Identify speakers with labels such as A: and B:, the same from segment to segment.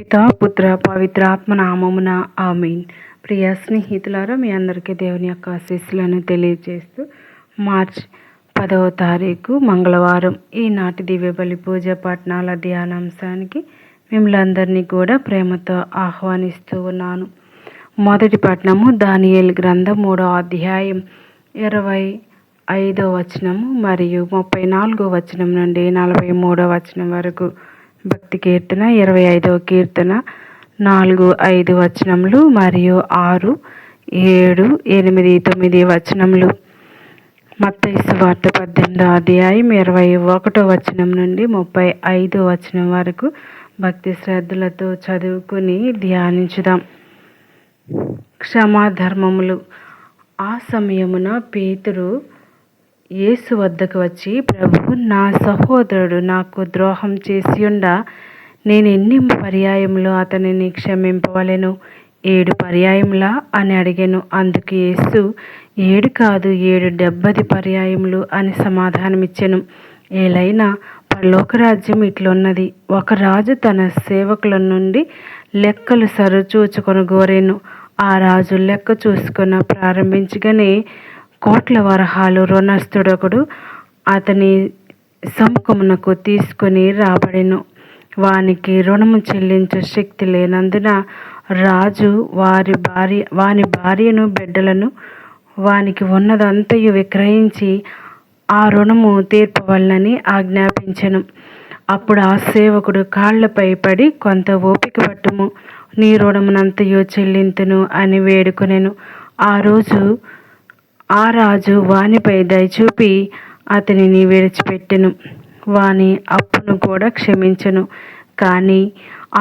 A: పితా పుత్ర పవిత్ర ఆత్మ నామమున ఆమేన్. ప్రియ స్నేహితులారా, మీ అందరికీ దేవుని యొక్క ఆశీస్సులను తెలియజేస్తూ మార్చ్ 10వ తారీఖు మంగళవారం ఈనాటి దివ్యబలి పూజ పట్టణాల ధ్యానాంశానికి మిమ్మల్ని అందరినీ కూడా ప్రేమతో ఆహ్వానిస్తూ ఉన్నాను. మొదటి పట్టణము దానియేలు గ్రంథం 3వ అధ్యాయం 25వ వచనము మరియు 34వ వచనం నుండి 43వ వచనం వరకు. భక్తి కీర్తన 25వ కీర్తన 4-5 వచనములు మరియు 6, 7, 8, 9 వచనములు. మత్తయి సువార్త 18వ అధ్యాయం 21వ వచనం నుండి 35వ వచనం వరకు భక్తి శ్రద్ధలతో చదువుకుని ధ్యానించుదాం. క్షమాధర్మములు. ఆ సమయమున పేతురు యేసు వద్దకు వచ్చి, ప్రభు, నా సహోదరుడు నాకు ద్రోహం చేసియుండ నేను ఎన్ని పర్యాయములు అతనిని క్షమింపవలెను? 7 పర్యాయములా అని అడిగాను. అందుకు యేసు, 7 కాదు 70 పర్యాయములు అని సమాధానమిచ్చెను. ఏలైనా పరలోకరాజ్యం ఇట్లున్నది. ఒక రాజు తన సేవకుల నుండి లెక్కలు సరిచూచుకొని గోరెను. ఆ రాజు లెక్క చూసుకున్న ప్రారంభించగానే కోట్ల వరహాలు రుణస్థుడొకడు అతని సముఖమునకు తీసుకొని రాబడెను. వానికి రుణము చెల్లించే శక్తి లేనందున రాజు వాని భార్యను బిడ్డలను వానికి ఉన్నదంతయు విక్రయించి ఆ రుణము తీర్పవలనని ఆజ్ఞాపించెను. అప్పుడు ఆ సేవకుడు కాళ్లపై పడి, కొంత ఓపిక పట్టుము, నీ రుణమునంతయు చెల్లింతును అని వేడుకొనెను. ఆ రాజు వానిపై దయచూపి అతనిని విడిచిపెట్టెను, వాని అప్పును కూడా క్షమించెను. కానీ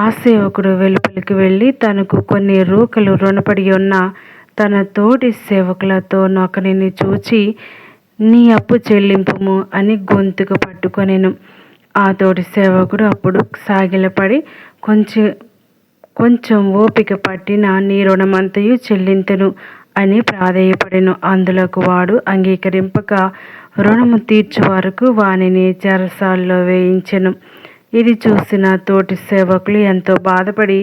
A: ఆ సేవకుడు వెలుపలికి వెళ్ళి తనకు కొన్ని రూకలు రుణపడి ఉన్న తన తోటి సేవకులతో నొకరిని చూచి, నీ అప్పు చెల్లింపుము అని గొంతుకు పట్టుకొనెను. ఆ తోటి సేవకుడు అప్పుడు సాగిలపడి, కొంచెం ఓపిక పట్టిన నీ రుణమంతయు చెల్లింతును అని ప్రాధేయపడెను. అందులకు వాడు అంగీకరింపక రుణము తీర్చు వరకు వానిని చెరసాల్లో వేయించెను. ఇది చూసిన తోటి సేవకులు ఎంతో బాధపడి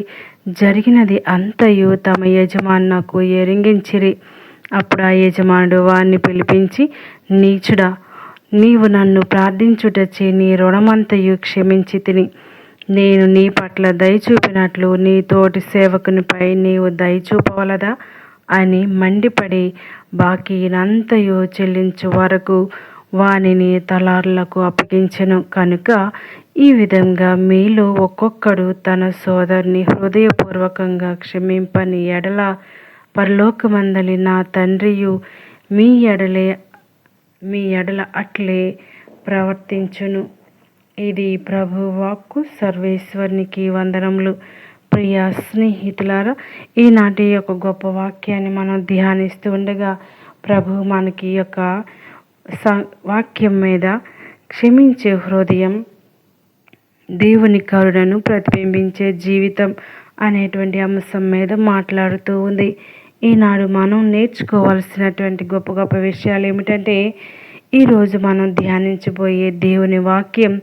A: జరిగినది అంతయు తమ యజమానునకు ఎరింగించిరి. అప్పుడు ఆ యజమానుడు వాణ్ణి పిలిపించి, నీచుడా, నీవు నన్ను ప్రార్థించుటచే నీ రుణమంతయు క్షమించి తిని, నేను నీ పట్ల దయచూపినట్లు నీ తోటి సేవకునిపై నీవు దయచూపవలదా అని మండిపడి బాకీనంతయు చెల్లించు వరకు వానిని తలార్లకు అప్పగించెను. కనుక ఈ విధంగా మీలో ఒక్కొక్కడు తన సోదరుని హృదయపూర్వకంగా క్షమింపని ఎడల పరలోకమందలి నా తండ్రియు మీ ఎడల అట్లే ప్రవర్తించును. ఇది ప్రభు వాక్కు. సర్వేశ్వరునికి వందనములు. ప్రియ స్నేహితులారా, ఈనాటి యొక్క గొప్ప వాక్యాన్ని మనం ధ్యానిస్తూ ఉండగా ప్రభు మనకి యొక్క వాక్యం మీద క్షమించే హృదయం, దేవుని కరుణను ప్రతిబింబించే జీవితం అనేటువంటి అంశం మీద మాట్లాడుతూ ఉంది. ఈనాడు మనం నేర్చుకోవాల్సినటువంటి గొప్ప గొప్ప విషయాలు ఏమిటంటే, ఈరోజు మనం ధ్యానించబోయే దేవుని వాక్యం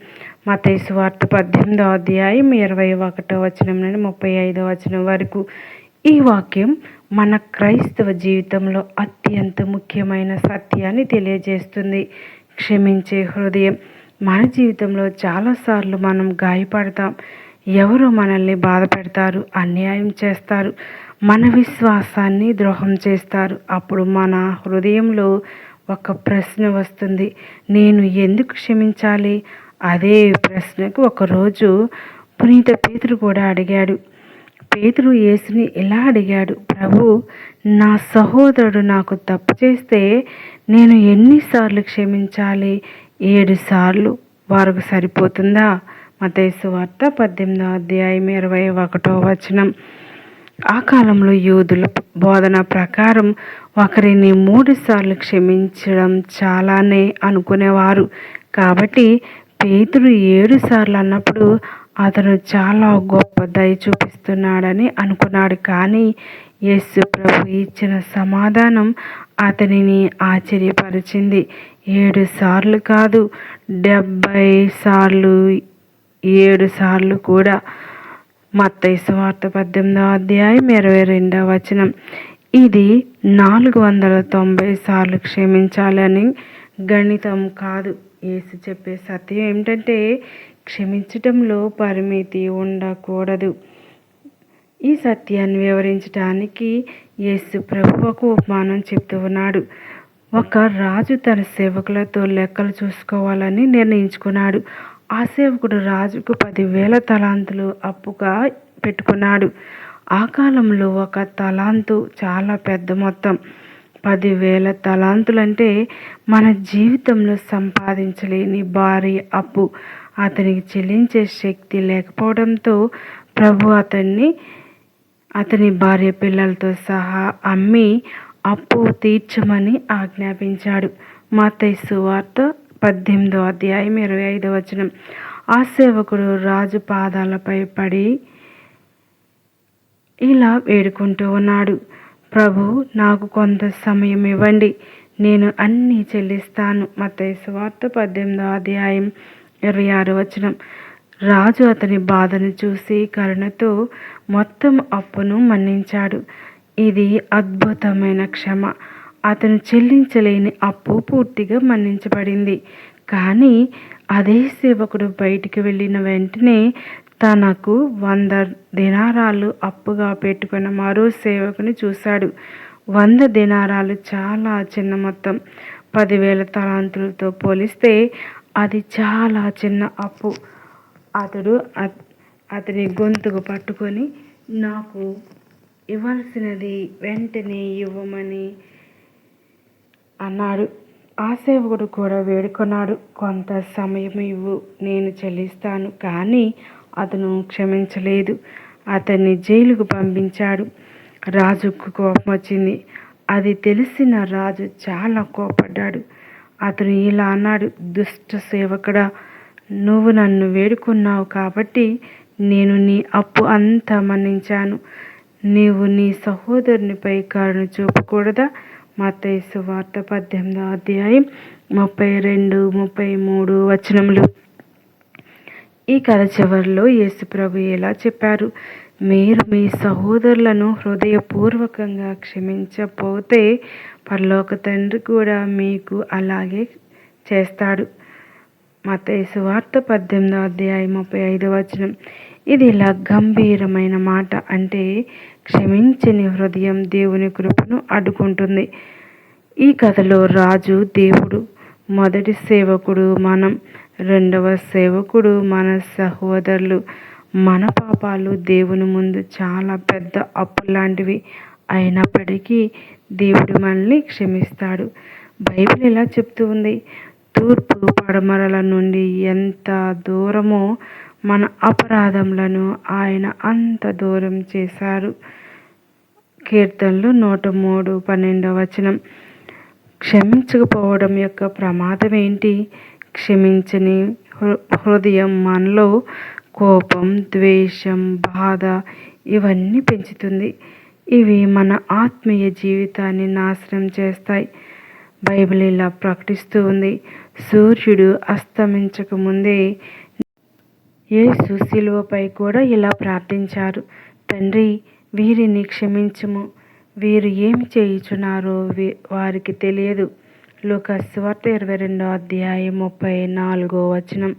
A: మత్తయి సువార్త 18వ అధ్యాయం 21వ వచనం నుండి 35వ వచనం వరకు. ఈ వాక్యం మన క్రైస్తవ జీవితంలో అత్యంత ముఖ్యమైన సత్యాన్ని తెలియజేస్తుంది. క్షమించే హృదయం. మన జీవితంలో చాలాసార్లు మనం గాయపడతాం. ఎవరో మనల్ని బాధ పెడతారు, అన్యాయం చేస్తారు, మన విశ్వాసాన్ని ద్రోహం చేస్తారు. అప్పుడు మన హృదయంలో ఒక ప్రశ్న వస్తుంది, నేను ఎందుకు క్షమించాలి? అదే ప్రశ్నకు ఒకరోజు పునీత పేతురు కూడా అడిగాడు. పేతురు యేసుని ఇలా అడిగాడు, ప్రభు, నా సహోదరుడు నాకు తప్పు చేస్తే నేను ఎన్నిసార్లు క్షమించాలి? 7 సార్లు వారికి సరిపోతుందా? మత్తయి సువార్త 18వ అధ్యాయం 21వ వచనం. ఆ కాలంలో యూదుల బోధన ప్రకారం ఒకరిని 3 సార్లు క్షమించడం చాలానే అనుకునేవారు. కాబట్టి పేతురు 7 సార్లు అన్నప్పుడు అతను చాలా గొప్ప దయ చూపిస్తున్నాడని అనుకున్నాడు. కానీ యేసు ప్రభు ఇచ్చిన సమాధానం అతనిని ఆశ్చర్యపరిచింది. 7 సార్లు కాదు, 70 సార్లు, 7 సార్లు కూడా మత్తయి సువార్త 18వ అధ్యాయం 22వ వచనం. ఇది 490 సార్లు క్షమించాలని గణితం కాదు. యేసు చెప్పే సత్యం ఏమిటంటే క్షమించటంలో పరిమితి ఉండకూడదు. ఈ సత్యాన్ని వివరించడానికి యేసు ప్రభు ఒక ఉపమానం చెప్తూ ఉన్నాడు. ఒక రాజు తన సేవకులతో లెక్కలు చూసుకోవాలని నిర్ణయించుకున్నాడు. ఆ సేవకుడు రాజుకు 10,000 తలాంతులు అప్పుగా పెట్టుకున్నాడు. ఆ కాలంలో ఒక తలాంతు చాలా పెద్ద మొత్తం. 10,000 తలాంతులంటే మన జీవితంలో సంపాదించలేని భారీ అప్పు. అతనికి చెల్లించే శక్తి లేకపోవడంతో ప్రభు అతని భార్య పిల్లలతో సహా అమ్మి అప్పు తీర్చమని ఆజ్ఞాపించాడు. మత్తయి సువార్త 18వ అధ్యాయం 25వ వచనం. ఆ సేవకుడు రాజు పాదాలపై పడి ఇలా వేడుకుంటూ ఉన్నాడు, ప్రభు, నాకు కొంత సమయం ఇవ్వండి, నేను అన్నీ చెల్లిస్తాను. మత్తయి సువార్త 18వ అధ్యాయం 26వ వచనం. రాజు అతని బాధను చూసి కరుణతో మొత్తం అప్పును మన్నించాడు. ఇది అద్భుతమైన క్షమ. అతను చెల్లించలేని అప్పు పూర్తిగా మన్నించబడింది. కానీ అదే సేవకుడు బయటికి వెళ్ళిన వెంటనే తనకు 100 దినారాలు అప్పుగా పెట్టుకున్న మరో సేవకుని చూశాడు. 100 దినారాలు చాలా చిన్న మొత్తం. 10,000 తలాంతులతో పోలిస్తే అది చాలా చిన్న అప్పు. అతడు అతని గొంతుకు పట్టుకొని, నాకు ఇవ్వాల్సినది వెంటనే ఇవ్వమని అన్నాడు. ఆ సేవకుడు కూడా వేడుకున్నాడు, కొంత సమయం ఇవ్వు, నేను చెల్లిస్తాను. కానీ అతను క్షమించలేదు. అతన్ని జైలుకు పంపించాడు. రాజుకు కోపం వచ్చింది. అది తెలిసిన రాజు చాలా కోపడ్డాడు. అతను ఇలా అన్నాడు, దుష్ట సేవకుడా, నువ్వు నన్ను వేడుకున్నావు కాబట్టి నేను నీ అప్పు అంతా మన్నించాను. నీవు నీ సహోదరునిపై కరుణ చూపకూడదా? మత్తయి సువార్త 18వ అధ్యాయం 32, 33 వచనములు. ఈ కథ చివరిలో యేసు ప్రభు ఇలా చెప్పారు, మీరు మీ సహోదరులను హృదయపూర్వకంగా క్షమించకపోతే పరలోక తండ్రి కూడా మీకు అలాగే చేస్తాడు. మత్తయి సువార్త 18వ అధ్యాయం 35వ వచనం. ఇది ఇలా గంభీరమైన మాట. అంటే క్షమించని హృదయం దేవుని కృపను అడ్డుకుంటుంది. ఈ కథలో రాజు దేవుడు, మొదటి సేవకుడు మనం, రెండవ సేవకుడు మన సహోదరులు. మన పాపాలు దేవుని ముందు చాలా పెద్ద అప్పు లాంటివి. అయినప్పటికీ దేవుడు మనల్ని క్షమిస్తాడు. బైబిల్ ఇలా చెప్తూ ఉంది, తూర్పు పడమరల నుండి ఎంత దూరమో మన అపరాధములను ఆయన అంత దూరం చేశారు. కీర్తనలు 103, 12వ వచనం. క్షమించకపోవడం యొక్క ప్రమాదం ఏంటి? క్షమించని హృదయం మనలో కోపం, ద్వేషం, బాధ ఇవన్నీ పెంచుతుంది. ఇవి మన ఆత్మీయ జీవితాన్ని నాశనం చేస్తాయి. బైబిల్ ఇలా ప్రకటిస్తూ ఉంది, సూర్యుడు అస్తమించక ముందే యేసు శిలువపై కూడా ఇలా ప్రార్థించారు, తండ్రి, వీరిని క్షమించుము, వీరు ఏమి చేయుచున్నారో వారికి తెలియదు. లూకా సువార్త 22వ అధ్యాయం 34వ వచనం.